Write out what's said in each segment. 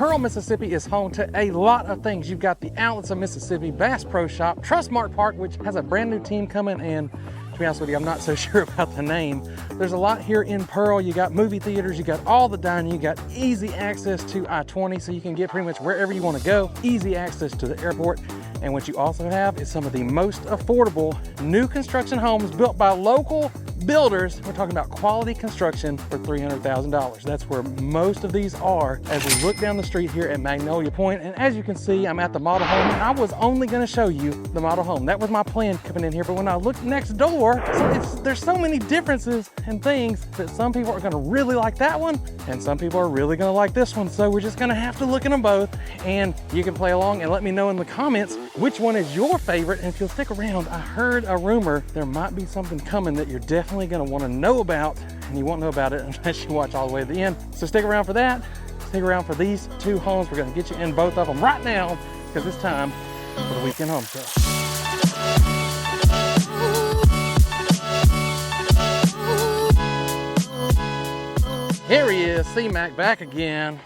Pearl, Mississippi is home to a lot of things. You've got the Outlets of Mississippi, Bass Pro Shop, Trustmark Park, which has a brand new team coming, and to be honest with you, I'm not so sure about the name. There's a lot here in Pearl. You got movie theaters, you got all the dining, you got easy access to I-20, so you can get pretty much wherever you want to go, easy access to the airport. And what you also have is some of the most affordable new construction homes built by local builders. We're talking about quality construction for $300,000. That's where most of these are as we look down the street here at Magnolia Point. And as you can see, I'm at the model home. And I was only gonna show you the model home. That was my plan coming in here. But when I looked next door, there's so many differences and things that some people are gonna really like that one and some people are really gonna like this one. So we're just gonna have to look at them both, and you can play along and let me know in the comments which one is your favorite. And if you'll stick around, I heard a rumor there might be something coming that you're definitely gonna wanna know about, and you won't know about it unless you watch all the way to the end. So stick around for that. Stick around for these two homes. We're gonna get you in both of them right now because it's time for the weekend home show. Here he is, C-Mac back again.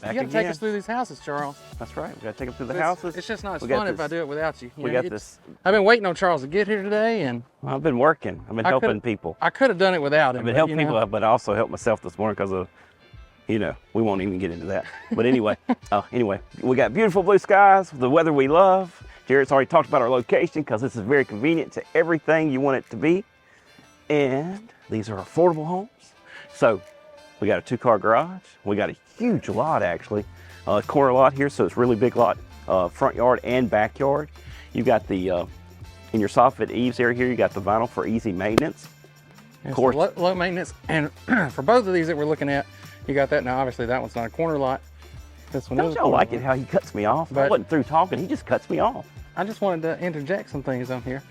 You gotta take us through these houses, Charles. That's right, we gotta take them through the houses. It's just not as fun if I do it without you. We got this. I've been waiting on Charles to get here today, and Well, I've been working. I've been helping people. I could have done it without him. I've been helping people, but I also helped myself this morning because of, we won't even get into that. But anyway, we got beautiful blue skies, the weather we love. Jared's already talked about our location because this is very convenient to everything you want it to be. And these are affordable homes. So we got a 2-car garage. We got a huge lot, actually. Corner lot here, so it's really big lot, front yard and backyard. You got the, in your soffit eaves area here, you got the vinyl for easy maintenance. Of course, low maintenance. And for both of these that we're looking at, you got that. Now, obviously, that one's not a corner lot. This one Don't y'all like it how he cuts me off? I wasn't through talking, he just cuts me off. I just wanted to interject some things on here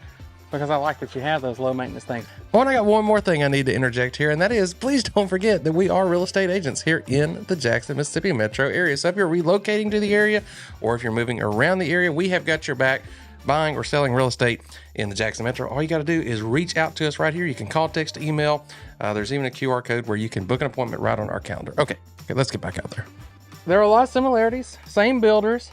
because I like that you have those low maintenance things. Well, I got one more thing I need to interject here, and that is, please don't forget that we are real estate agents here in the Jackson, Mississippi metro area. So if you're relocating to the area or if you're moving around the area, we have got your back buying or selling real estate in the Jackson metro. All you got to do is reach out to us right here. You can call, text, email. There's even a QR code where you can book an appointment right on our calendar. Okay, let's get back out there. There are a lot of similarities, same builders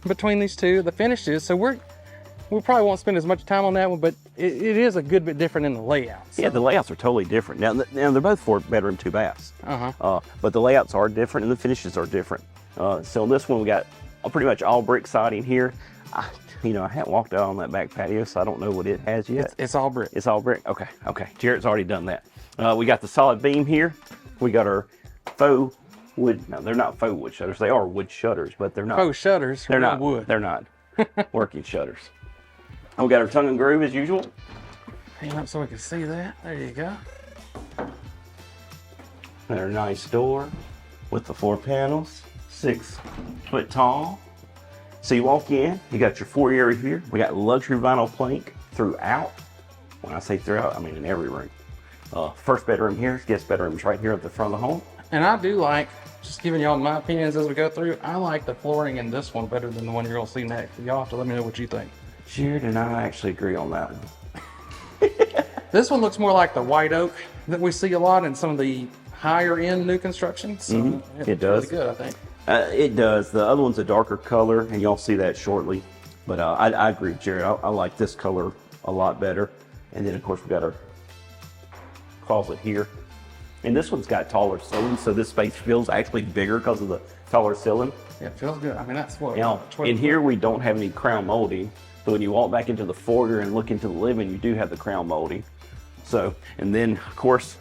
between these two, the finishes. So we probably won't spend as much time on that one, but it is a good bit different in the layouts. So. Yeah, the layouts are totally different. Now they're both 4-bedroom, 2 baths. But the layouts are different and the finishes are different. So this one we got pretty much all brick siding here. I haven't walked out on that back patio, so I don't know what it has yet. It's all brick. It's all brick. Okay. Jared's already done that. We got the solid beam here. We got our faux wood. No, they're not faux wood shutters. They are wood shutters, but they're not faux shutters. They're not wood. They're not working shutters. We got our tongue and groove as usual. Hang up so we can see that. There you go. And our nice door with the 4 panels, 6 foot tall. So you walk in, you got your foyer area here. We got luxury vinyl plank throughout. When I say throughout, I mean in every room. First bedroom here, guest bedroom's right here at the front of the home. And I do like, just giving y'all my opinions as we go through, I like the flooring in this one better than the one you're gonna see next. Y'all have to let me know what you think. Jared and I actually agree on that one. This one looks more like the white oak that we see a lot in some of the higher end new construction. So it does. Really good, I think. It does. The other one's a darker color, and y'all see that shortly. But I agree with Jared. I like this color a lot better. And then, of course, we got our closet here. And this one's got taller ceilings, so this space feels actually bigger because of the taller ceiling. Yeah, it feels good. I mean, that's what. Now, in here, we don't have any crown molding. So when you walk back into the foyer and look into the living, you do have the crown molding. So, and then, of course,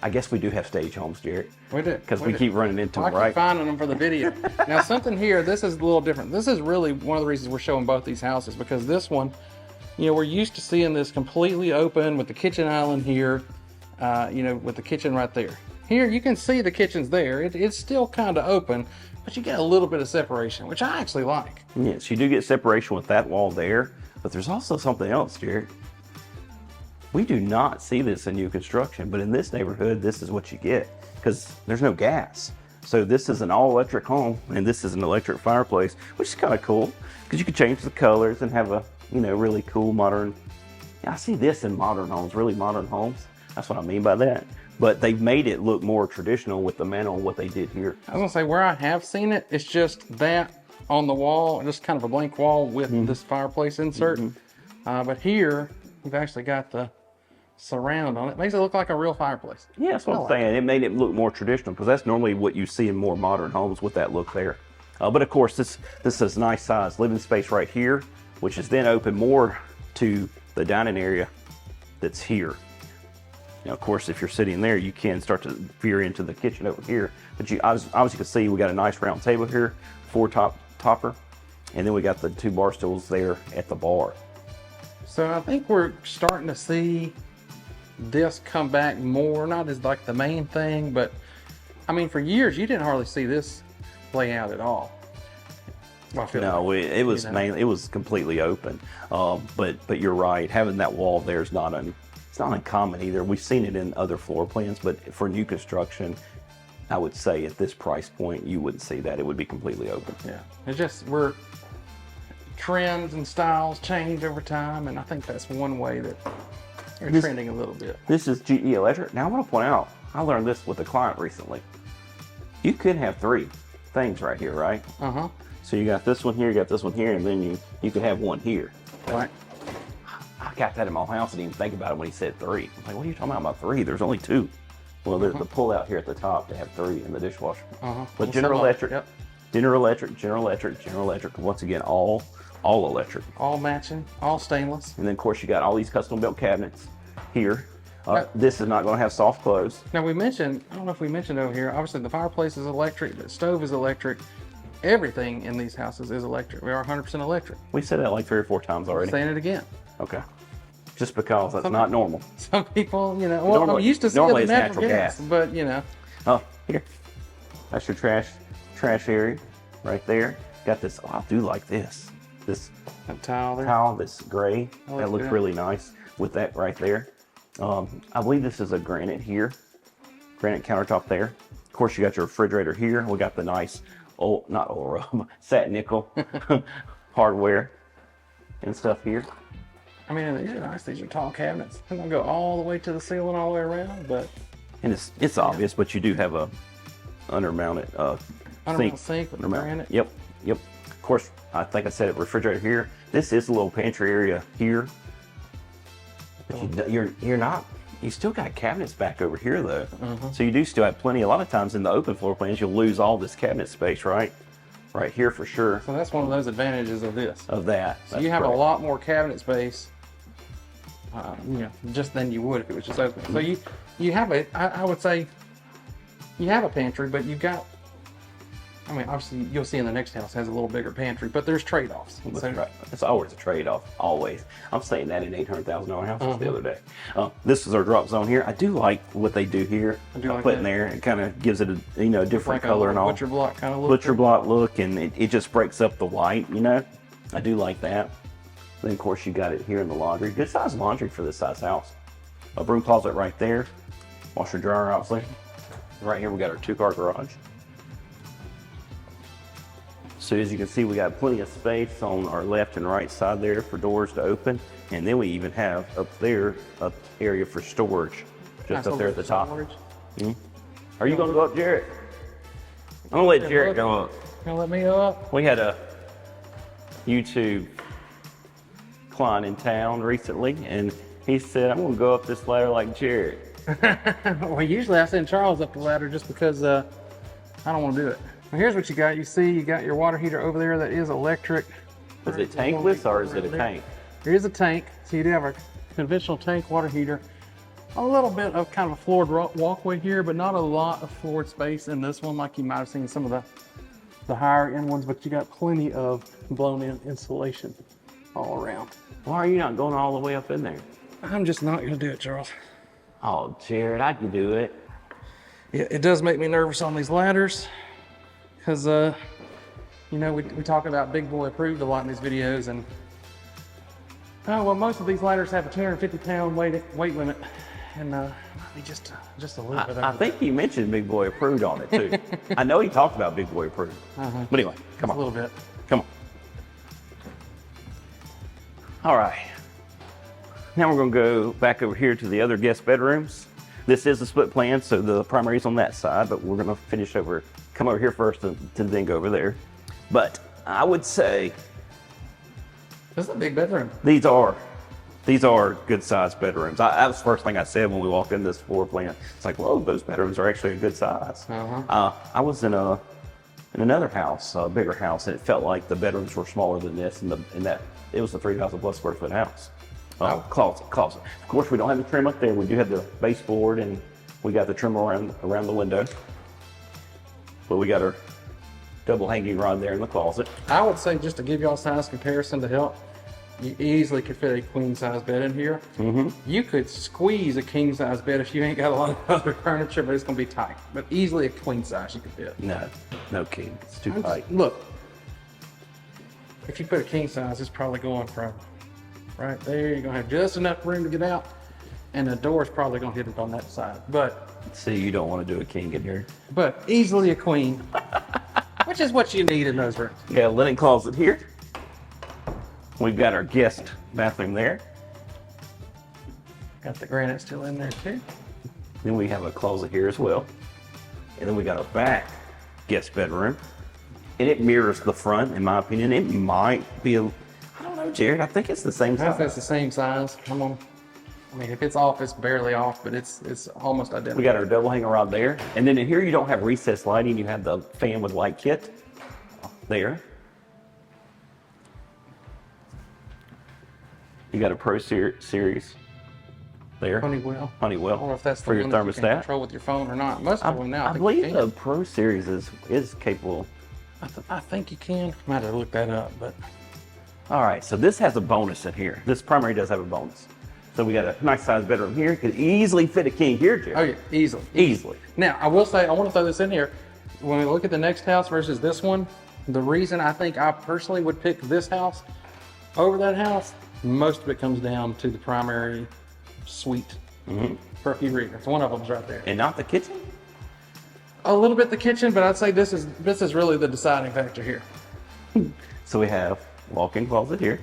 I guess we do have stage homes, Jared. We do. Because we keep running into them, right? I keep finding them for the video. Now, something here, this is a little different. This is really one of the reasons we're showing both these houses, because this one, we're used to seeing this completely open with the kitchen island here, with the kitchen right there. Here, you can see the kitchen's there. It's still kind of open, but you get a little bit of separation, which I actually like. Yes, you do get separation with that wall there, but there's also something else, Jared. We do not see this in new construction, but in this neighborhood, this is what you get because there's no gas. So this is an all-electric home, and this is an electric fireplace, which is kind of cool because you can change the colors and have a, really cool modern. I see this in modern homes, really modern homes. That's what I mean by that. but they've made it look more traditional with the mantle and what they did here. I was gonna say where I have seen it, it's just that on the wall, just kind of a blank wall with this fireplace insert. But here, we've actually got the surround on it. Makes it look like a real fireplace. Yeah, that's what I'm saying. It made it look more traditional because that's normally what you see in more modern homes with that look there. But of course, this is nice size living space right here, which is then open more to the dining area that's here. Now, of course, if you're sitting there, you can start to veer into the kitchen over here. But you obviously can see we got a nice round table here, 4-topper, and then we got the 2 bar stools there at the bar. So I think we're starting to see this come back more, not as like the main thing, but I mean, for years you didn't hardly see this layout at all. Well, I feel No, like, it was mainly, it was completely open. But you're right, having that wall there is it's not uncommon either. We've seen it in other floor plans, but for new construction, I would say at this price point, you wouldn't see that. It would be completely open. Yeah, it's just trends and styles change over time, and I think that's one way that they're trending a little bit. This is GE Electric. Now I want to point out, I learned this with a client recently. You could have 3 things right here, right? So you got this one here, you got this one here, and then you could have one here. Right. I got that in my house. I didn't even think about it when he said 3. I'm like, what are you talking about 3? There's only 2. Well, there's the pull out here at the top to have 3 in the dishwasher. But General Electric, General Electric, once again, all electric. All matching, all stainless. And then, of course, you got all these custom built cabinets here. This is not going to have soft close. Now, we mentioned, I don't know if we mentioned over here, obviously the fireplace is electric, the stove is electric. Everything in these houses is electric. We are 100% electric. We said that like 3 or 4 times already. Saying it again. Okay. Just because that's not normal. Some people, well, I'm used to seeing the natural gas, but Oh, here. That's your trash area right there. Got this, I do like this. This tile there. Tile, this gray. That looks good. really nice with that right there. I believe this is a granite here. Granite countertop there. Of course, you got your refrigerator here. We got the nice, not oil rub, satin nickel hardware and stuff here. I mean, these are nice. These are tall cabinets. I'm gonna go all the way to the ceiling, all the way around, but. And it's obvious, but you do have a undermounted sink with granite. Yep. Of course, I think I said it. Refrigerator here. This is a little pantry area here. But you're not. You still got cabinets back over here though. So you do still have plenty. A lot of times in the open floor plans, you'll lose all this cabinet space, right? Right here for sure. So that's one of those advantages of this. Of that. So you have a lot more cabinet space. Just than you would if it was just open. So you have I would say you have a pantry, but you've got, I mean, obviously you'll see in the next house has a little bigger pantry, but there's trade-offs. That's right. It's always a trade-off, always. I'm saying that in $800,000 houses the other day. This is our drop zone here. I do like what they do here. I do like put in there. It kind of gives it a different color and all. Butcher block kind of look. Butcher block look, and it just breaks up the white. I do like that. Then of course you got it here in the laundry. Good size laundry for this size house. A broom closet right there. Washer dryer obviously. Right here we got our 2-car garage. So as you can see, we got plenty of space on our left and right side there for doors to open. And then we even have up there an area for storage just up there at the top. Are you gonna go up, Jarrett? I'm gonna let Jarrett go up. Gonna let me go up? We had a YouTube client in town recently, and he said, I'm gonna go up this ladder like Jarrett. Well, usually I send Charles up the ladder just because I don't want to do it. Well, here's what you got. You see, you got your water heater over there that is electric. Is it tankless or is it a tank? There is a tank, so you do have a conventional tank water heater. A little bit of kind of a floored walkway here, but not a lot of floored space in this one like you might have seen some of the higher end ones, but you got plenty of blown in insulation all around. Why are you not going all the way up in there? I'm just not gonna do it, Charles. Oh, Jared, I can do it. Yeah, it does make me nervous on these ladders because, we talk about big boy approved a lot in these videos, and most of these ladders have a 250-pound weight limit, and might be just a little bit. I think he mentioned Big Boy approved on it too. I know he talked about Big Boy approved. But anyway, come on. A little bit. Come on. All right. Now we're going to go back over here to the other guest bedrooms. This is a split plan, so the primary's on that side, but we're gonna come over here first to then go over there. But I would say This is a big bedroom. these are good sized bedrooms. That was the first thing I said when we walked in this floor plan. It's like, whoa, those bedrooms are actually a good size. I was in another house, a bigger house, and it felt like the bedrooms were smaller than this, and that it was a 3,000 plus square foot house. Closet. Of course, we don't have the trim up there. We do have the baseboard, and we got the trim around the window. But we got our double hanging rod there in the closet. I would say, just to give y'all size comparison to help, you easily could fit a queen size bed in here. You could squeeze a king size bed if you ain't got a lot of other furniture, but it's gonna be tight. But easily a queen size you could fit. No king. It's too tight. Look, if you put a king size, it's probably going from right there. You're gonna have just enough room to get out, and the door's probably gonna hit it on that side. But See, you don't want to do a king in here. but easily a queen, which is what you need in those rooms. We got a linen closet here. We've got our guest bathroom there. Got the granite still in there too. Then we have a closet here as well. And then we got a back guest bedroom. And it mirrors the front, in my opinion. It might be I don't know, Jared. I think it's the same I think size. it's the same size. Come on. I mean, if it's off, it's barely off, but it's almost identical. We got our double hanger rod there. And then in here, you don't have recessed lighting. You have the fan with light kit there. You got a Pro Series there. Honeywell. I don't know if that's the for your one that you can thermostat. control with your phone or not. Most of them now, I think believe you the can. Pro Series is capable. I think you can. Might have to look that up, but All right, so this has a bonus in here. This primary does have a bonus. So we got a nice sized bedroom here. Could easily fit a king here, Jerry. oh yeah, easily. Easily. Now, I will say, I want to throw this in here. When we look at the next house versus this one, the reason I think I personally would pick this house over that house, most of it comes down to the primary suite for a few reasons. One of them's right there. And not the kitchen? A little bit the kitchen, but I'd say this is really the deciding factor here. So we have walk-in closet here.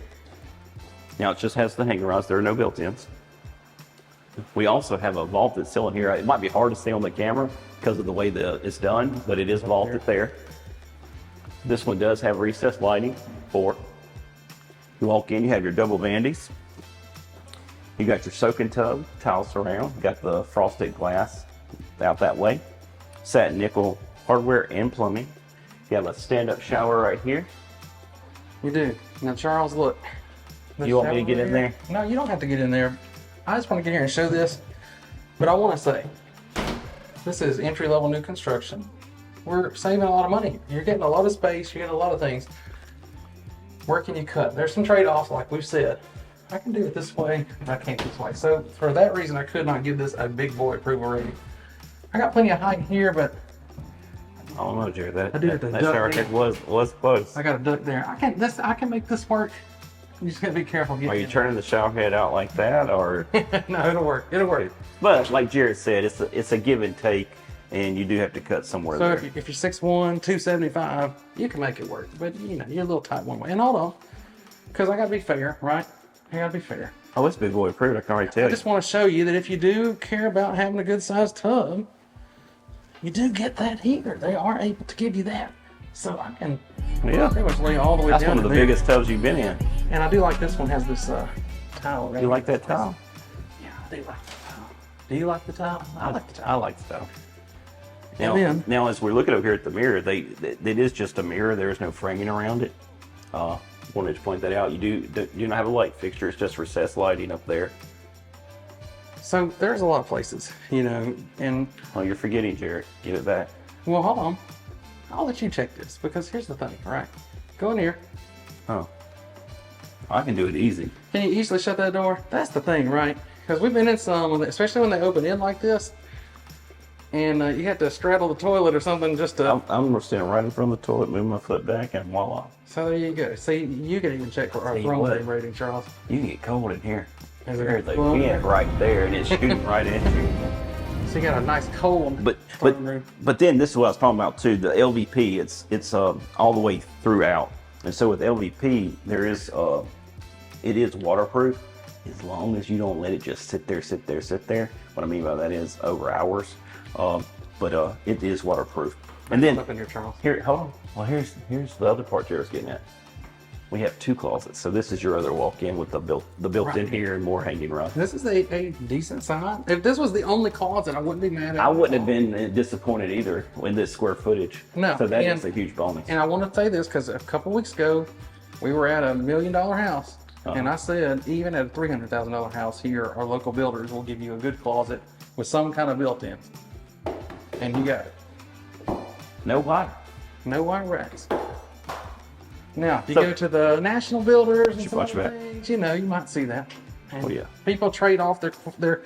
Now it just has the hanger rods. There are no built-ins. We also have a vaulted ceiling here. It might be hard to see on the camera because of the way it's done, but it is vaulted there. This one does have recessed lighting for. You walk in, you have your double vandies. You got your soaking tub, tile surround. You got the frosted glass out that way. Satin nickel hardware and plumbing. You have a stand-up shower right here. You do. Now, Charles, look. The You want me to get shower in here- there? No, you don't have to get in there. I just want to get here and show this. But I want to say, this is entry-level new construction. We're saving a lot of money. You're getting a lot of space. You're getting a lot of things. Where can you cut? There's some trade-offs, like we've said. I can do it this way, and I can't this way. So for that reason, I could not give this a big boy approval rating. I got plenty of height here, but I don't know, Jared. That duck shower there. head was close. I got a duck there. I can make this work. You just gotta be careful. Are you turning the shower head out like that, or? No, it'll work. It'll work. But like Jared said, it's a give and take, and you do have to cut somewhere So there. if you're 6'1", 275, you can make it work. But you know, you're a little tight one way. And hold on, because I gotta be fair, right? I gotta be fair. Oh, it's big boy approved. I can already tell I you. just want to show you that if you do care about having a good sized tub, you do get that here. They are able to give you that. So I can Yeah. pretty much lay all the way That's down one of to the there. biggest tubs you've been in. And I do like this one has this towel. You like that towel? Yeah, I do like the towel. Do you like the towel? I like the towel. I like the towel. And then- Now, as we're looking over here at the mirror, it is just a mirror. There is no framing around it. Wanted to point that out. You do not have a light fixture. It's just recessed lighting up there. So there's a lot of places, you know, and Oh, you're forgetting, Jared. Give it back. well, hold on. I'll let you check this because here's the thing, all right? Go in here. Oh, I can do it easy. Can you easily shut that door? That's the thing, right? Because we've been in some, especially when they open in like this, and you have to straddle the toilet or something just to. I'm standing right in front of the toilet, move my foot back, and voila. So there you go. See, you can even check for our Tell you throne what. name rating, Charles. You can get cold in here. Is it- There's a well, vent right there, and it's shooting right at you. So you got a nice cold But throne room. then this is what I was talking about too. The LVP, it's all the way throughout, and so with LVP, it is waterproof, as long as you don't let it just sit there. What I mean by that is over hours. But it is waterproof. And then up in here, Charles. here, hold on. Well, here's the other part Jared's getting at. We have 2 closets, so this is your other walk-in with the built-in here and more hanging room. This is a decent size. If this was the only closet, I wouldn't be mad at it. I wouldn't have been disappointed either in this square footage. No, So that is a huge bonus. And I want to say this because a couple weeks ago, we were at $1 million house, and I said even at a $300,000 house here, our local builders will give you a good closet with some kind of built-in, and you got it. No wire. No wire racks. Now, if you go to the national builders and some other things, you know, you might see that. And people trade off their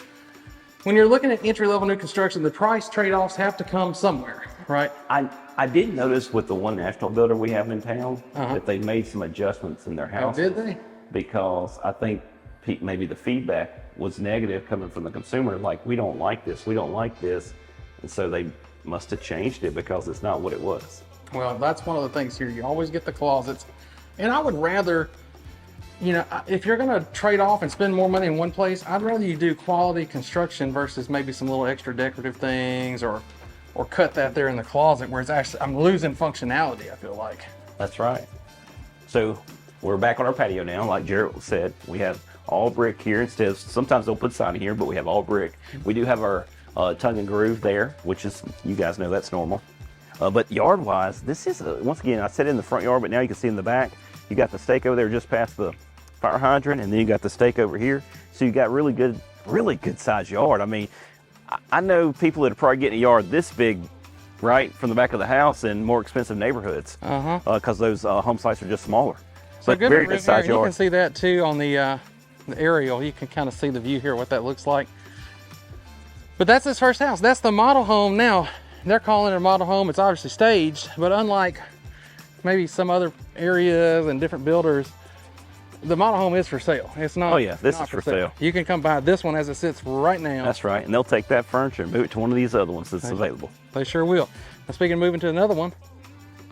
when you're looking at entry-level new construction, the price trade-offs have to come somewhere, right? I did notice with the one national builder we have in town that they made some adjustments in their house. Oh, did they? Because I think maybe the feedback was negative coming from the consumer, like, we don't like this, and so they must have changed it because it's not what it was. Well, that's one of the things here. You always get the closets. And I would rather, you know, if you're going to trade off and spend more money in one place, I'd rather you do quality construction versus maybe some little extra decorative things or cut that there in the closet where it's actually, I'm losing functionality, I feel like. That's right. So we're back on our patio now. Like Jared said, we have all brick here instead of, sometimes they'll put siding here, but we have all brick. We do have our tongue and groove there, which is, you guys know that's normal. But yard-wise, this is, once again, I said in the front yard, but now you can see in the back, you got the stake over there just past the fire hydrant, and then you got the stake over here. So you got really good sized yard. I mean, I know people that are probably getting a yard this big, right, from the back of the house in more expensive neighborhoods, because those home sites are just smaller. So but very good sized yard. You can see that too on the aerial. You can kind of see the view here, what that looks like. But that's his first house. That's the model home now. They're calling it a model home. It's obviously staged, but unlike maybe some other areas and different builders, the model home is for sale. It's not. Oh yeah, this is for sale. You can come buy this one as it sits right now. That's right, and they'll take that furniture and move it to one of these other ones that's available. They sure will. Now, speaking of moving to another one,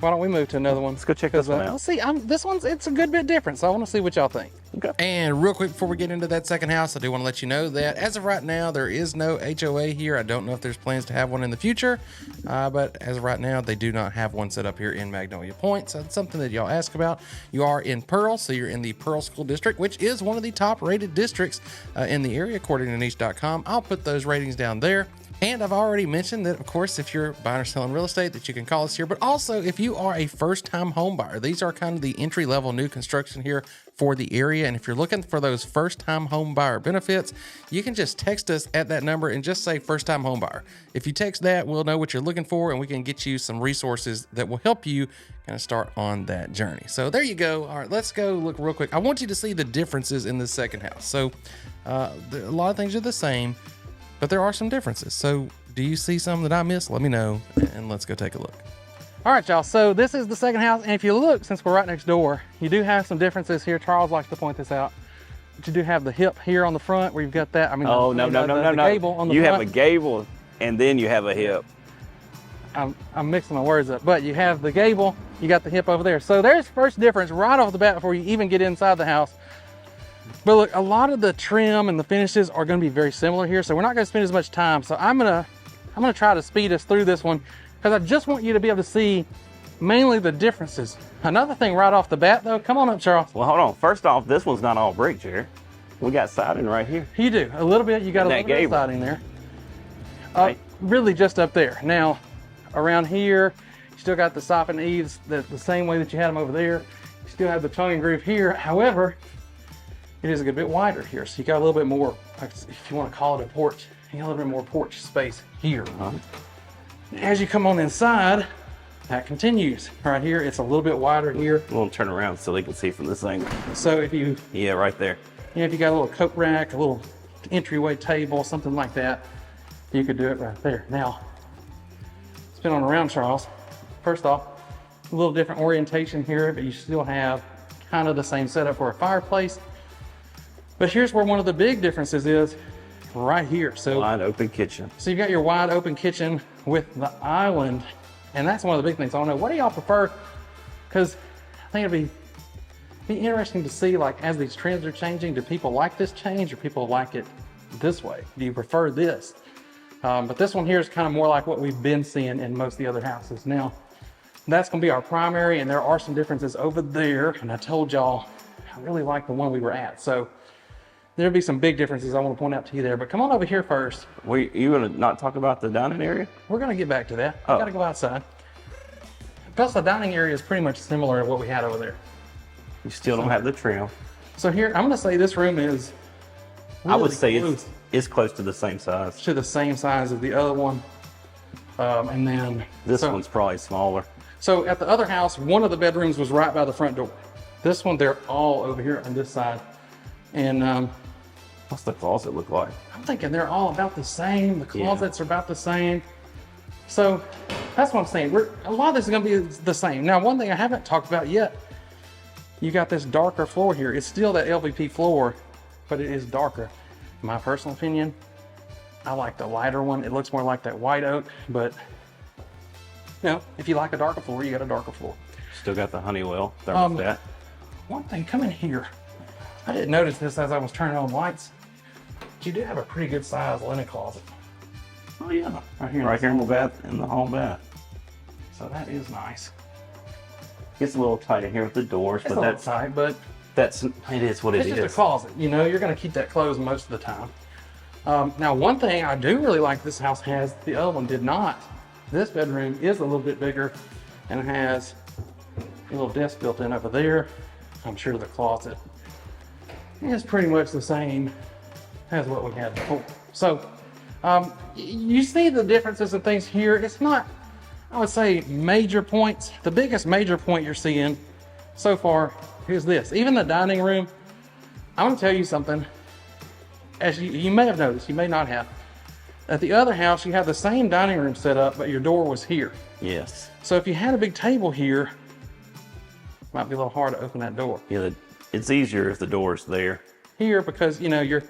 why don't we move to another one? Let's go check this one out. Let's see, this one's, it's a good bit different, so I want to see what y'all think. Okay. And real quick before we get into that second house, I do want to let you know that as of right now, there is no HOA here. I don't know if there's plans to have one in the future, but as of right now, they do not have one set up here in Magnolia Point. So that's something that y'all ask about. You are in Pearl, so you're in the Pearl School District, which is one of the top rated districts in the area, according to niche.com. I'll put those ratings down there. And I've already mentioned that, of course, if you're buying or selling real estate, that you can call us here. But also, if you are a first-time home buyer, these are kind of the entry-level new construction here for the area. And if you're looking for those first-time home buyer benefits, you can just text us at that number and just say first-time home buyer. If you text that, we'll know what you're looking for, and we can get you some resources that will help you kind of start on that journey. So there you go. All right, let's go look real quick. I want you to see the differences in the second house. So a lot of things are the same, but there are some differences. So do you see some that I missed? Let me know, and let's go take a look. All right, y'all, so this is the second house, and if you look, since we're right next door, you do have some differences here. Charles likes to point this out. But you do have the hip here on the front where you've got that. I mean, no. Gable on the you front. have a gable, and then you have a hip. I'm mixing my words up, but you have the gable, you got the hip over there. So there's first difference right off the bat before you even get inside the house. But look, a lot of the trim and the finishes are going to be very similar here, so we're not going to spend as much time. So I'm gonna try to speed us through this one because I just want you to be able to see mainly the differences. Another thing right off the bat, though, come on up, Charles. Well, hold on. First off, this one's not all brick, Jared. We got siding right here. You do a little bit. You got a little bit of siding there. Right. Really, just up there. Now, around here, you still got the soffit eaves the same way that you had them over there. You still have the tongue and groove here. However, it is a good bit wider here, so you got a little bit more, if you want to call it a porch, you got a little bit more porch space here. As you come on inside, that continues. Right here, it's a little bit wider here. I'm gonna turn around so they can see from this angle. So if you... Yeah, right there. You know, if you got a little coat rack, a little entryway table, something like that, you could do it right there. Now, spin on around, Charles. First off, a little different orientation here, but you still have kind of the same setup for a fireplace. But here's where one of the big differences is right here. So wide open kitchen. So you've got your wide open kitchen with the island. And that's one of the big things. I don't know, what do y'all prefer? Because I think it'd be be interesting to see, like, as these trends are changing, do people like this change or people like it this way? Do you prefer this? But this one here is kind of more like what we've been seeing in most of the other houses. Now, that's gonna be our primary, and there are some differences over there. And I told y'all, I really like the one we were at. So there'll be some big differences I want to point out to you there. But come on over here first. You gonna not talk about the dining area? We're gonna get back to that. Oh. We gotta go outside. Plus the dining area is pretty much similar to what we had over there. You still don't have the trim. So here, I'm gonna say this room is really I would say close it's close to the same size. to the same size as the other one. And then This one's probably smaller. So at the other house, one of the bedrooms was right by the front door. This one, they're all over here on this side. And What's the closet look like? I'm thinking they're all about the same. The closets are about the same. So that's what I'm saying. A lot of this is gonna be the same. Now, one thing I haven't talked about yet, you got this darker floor here. It's still that LVP floor, but it is darker. In my personal opinion, I like the lighter one. It looks more like that white oak, but you know, if you like a darker floor, you got a darker floor. Still got the Honeywell thermostat. One thing, come in here. I didn't notice this as I was turning on lights. But you do have a pretty good size linen closet. Oh yeah, Right here. right here in the bath, in the hall bath. So that is nice. Gets a little tight in here with the doors, It's but a little tight, but it is what it it's is. just a closet. You know, you're gonna keep that closed most of the time. Now, one thing I do really like this house has, the other one did not. This bedroom is a little bit bigger and has a little desk built in over there. I'm sure the closet is pretty much the same as what we had before. So you see the differences and things here. It's not, I would say, major points. The biggest major point you're seeing so far is this. Even the dining room, I'm gonna tell you something. As you may have noticed, you may not have. At the other house, you have the same dining room set up, but your door was here. Yes. So if you had a big table here, it might be a little hard to open that door. Yeah, it's easier if the door's there. Here, because you know, you're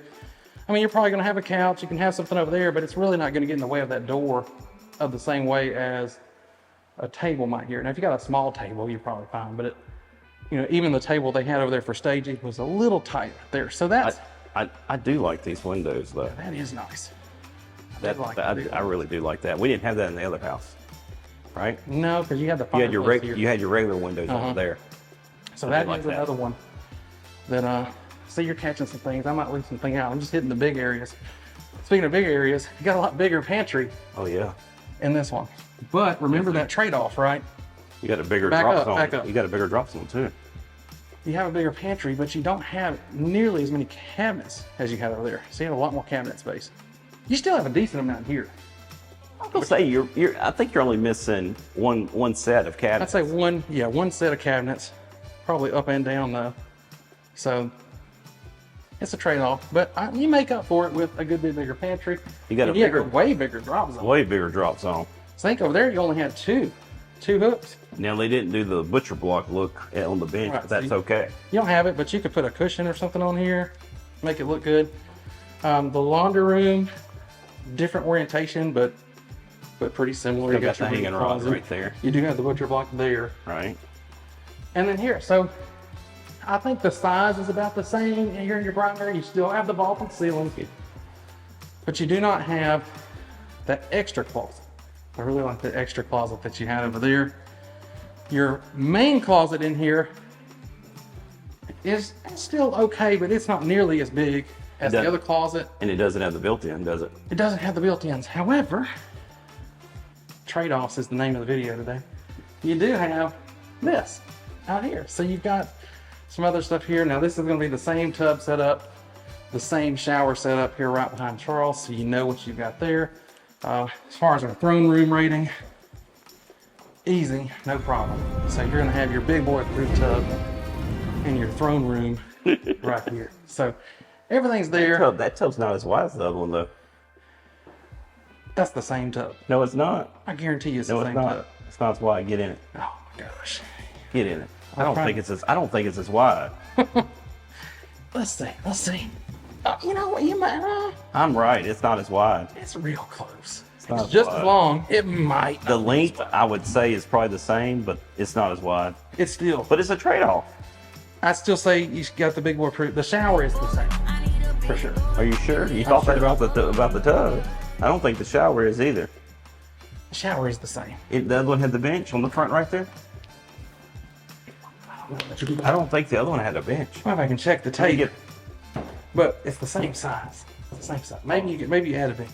probably gonna have a couch, you can have something over there, but it's really not gonna get in the way of that door of the same way as a table might here. Now, if you got a small table, you're probably fine, but you know, even the table they had over there for staging was a little tight there. So that's, I do like these windows though. that is nice. I really do like that. We didn't have that in the other house, right? No, because you had the You had fireplace here. you had your regular windows over there. So I that do like is that. another one that, see, you're catching some things. I might leave something out. I'm just hitting the big areas. Speaking of big areas, you got a lot bigger pantry Oh yeah. in this one. But remember that trade-off, right? You got a bigger Back drop up, zone. back up. You got a bigger drop zone too. You have a bigger pantry, but you don't have nearly as many cabinets as you had over there. So you have a lot more cabinet space. You still have a decent amount here. I'm gonna say I think you're only missing one set of I'd cabinets. say one set of cabinets, probably up and down though. So it's a trade-off, but you make up for it with a good bit bigger pantry. You got a And have bigger- way bigger drop zone. Way bigger drop zone. So I think over there you only had two hooks. Now they didn't do the butcher block look on the bench, Right, but that's see? okay. You don't have it, but you could put a cushion or something on here, make it look good. The laundry room, different orientation, but pretty similar. Still You got the your hanging big rod closet. right there. You do have the butcher block there. Right. And then here, so I think the size is about the same. And here in your primary, you still have the vaulted ceiling, but you do not have that extra closet. I really like the extra closet that you had over there. Your main closet in here is still okay, but it's not nearly as big as the doesn't- other closet. And it doesn't have the built-in, does it? It doesn't have the built-ins. However, trade-offs is the name of the video today. You do have this out here. So you've got some other stuff here. Now this is gonna be the same tub setup, the same shower setup here right behind Charles, so you know what you've got there. As far as our throne room rating, easy, no problem. So you're gonna have your big boy proof tub in your throne room right here. So everything's there. That tub's not as wide as the other one though. That's the same tub. No, it's not. I guarantee you it's No, the it's same not. tub. It's not as wide. Get in it. Oh my gosh. Get in it. I I'll don't try. think it's as wide. Let's see. You know what, you might, I'm right. It's not as wide. it's real close. It's not as just wide. as long. It might. The length I would say is probably the same, but it's not as wide. It's still, But it's a trade-off. I still say you got the big boy proof. The shower is the same, for sure. Are you sure? You thought that about the tub? I don't think the shower is either. The shower is the same. The other one had the bench on the front right there? I don't think the other one had a bench. Well, if I can check the tape. But it's the same size. It's the same size. Maybe you add a bench.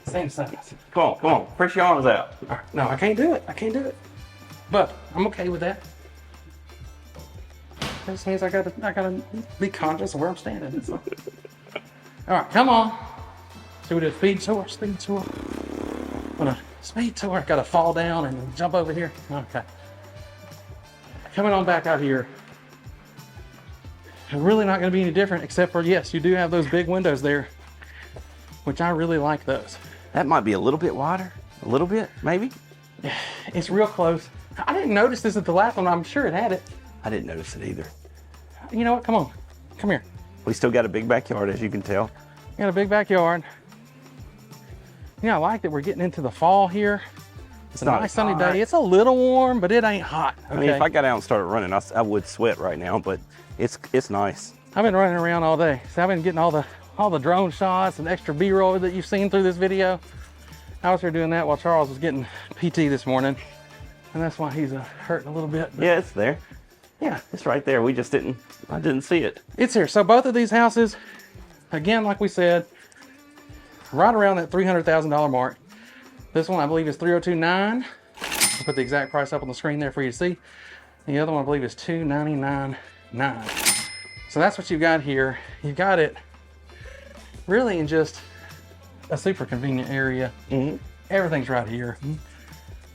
Same size. Come on. Press your arms out. No, I can't do it. But I'm okay with that. That just means I gotta be conscious of where I'm standing. So. All right, come on. So we do a speed tour. On a speed tour, gotta fall down and jump over here. Okay. Coming on back out here. Really not gonna be any different, except for, yes, you do have those big windows there, which I really like those. That might be a little bit wider. A little bit, maybe? It's real close. I didn't notice this at the last one. I'm sure it had it. I didn't notice it either. You know what? Come on. Come here. We still got a big backyard, as you can tell. Got a big backyard. I like that we're getting into the fall here. It's a nice sunny day. It's a little warm, but it ain't hot. Okay? I mean, if I got out and started running, I would sweat right now, but it's nice. I've been running around all day. So I've been getting all the drone shots and extra B-roll that you've seen through this video. I was here doing that while Charles was getting PT this morning. And that's why he's hurting a little bit. But yeah, it's there. Yeah. It's right there. I didn't see it. It's here. So both of these houses, again, like we said, right around that $300,000 mark. This one I believe is $302,900. I'll put the exact price up on the screen there for you to see. The other one I believe is $299,900. So that's what you've got here. You've got it really in just a super convenient area. Everything's right here.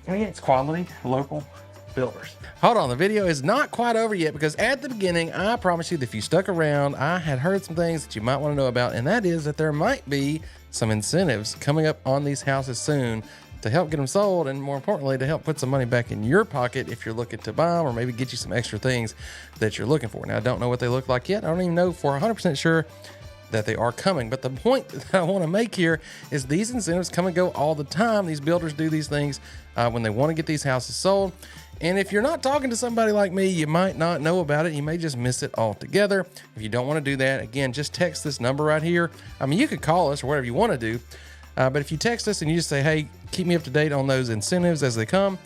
And yeah, it's quality, local builders. Hold on, the video is not quite over yet, because at the beginning, I promised you that if you stuck around, I had heard some things that you might want to know about, and that is that there might be some incentives coming up on these houses soon to help get them sold, and more importantly, to help put some money back in your pocket if you're looking to buy them, or maybe get you some extra things that you're looking for. Now, I don't know what they look like yet. I don't even know for 100% sure that they are coming. But the point that I want to make here is these incentives come and go all the time. These builders do these things when they want to get these houses sold. And if you're not talking to somebody like me, you might not know about it. You may just miss it altogether. If you don't want to do that, again, just text this number right here. I mean, you could call us or whatever you want to do. But if you text us and you just say, hey, keep me up to date on those incentives as they come,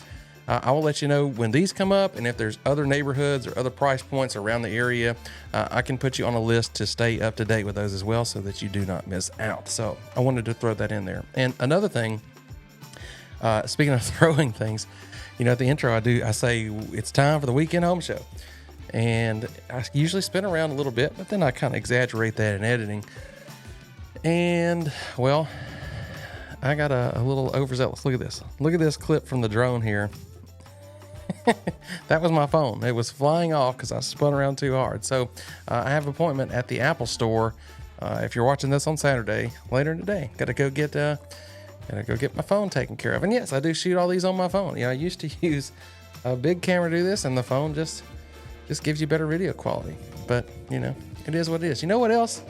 I will let you know when these come up, and if there's other neighborhoods or other price points around the area, I can put you on a list to stay up to date with those as well, so that you do not miss out. So I wanted to throw that in there. And another thing, speaking of throwing things, at the intro I say it's time for the weekend home show. And I usually spin around a little bit, but then I kind of exaggerate that in editing. And, well, I got a little overzealous. Look at this. Look at this clip from the drone here. That was my phone. It was flying off because I spun around too hard. So I have an appointment at the Apple store. If you're watching this on Saturday, later in the day, gotta go get my phone taken care of. And yes, I do shoot all these on my phone. I used to use a big camera to do this, and the phone just gives you better video quality. But it is what it is. You know what else?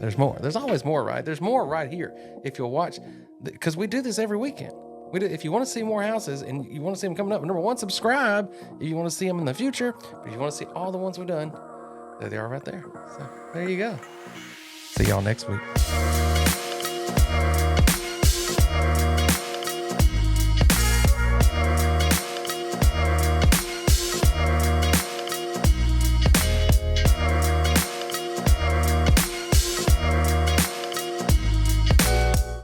There's more. There's always more, right? There's more right here. If you'll watch, because we do this every weekend. If you want to see more houses and you want to see them coming up, number one, subscribe if you want to see them in the future. But if you want to see all the ones we've done, there they are right there. So there you go. See y'all next week.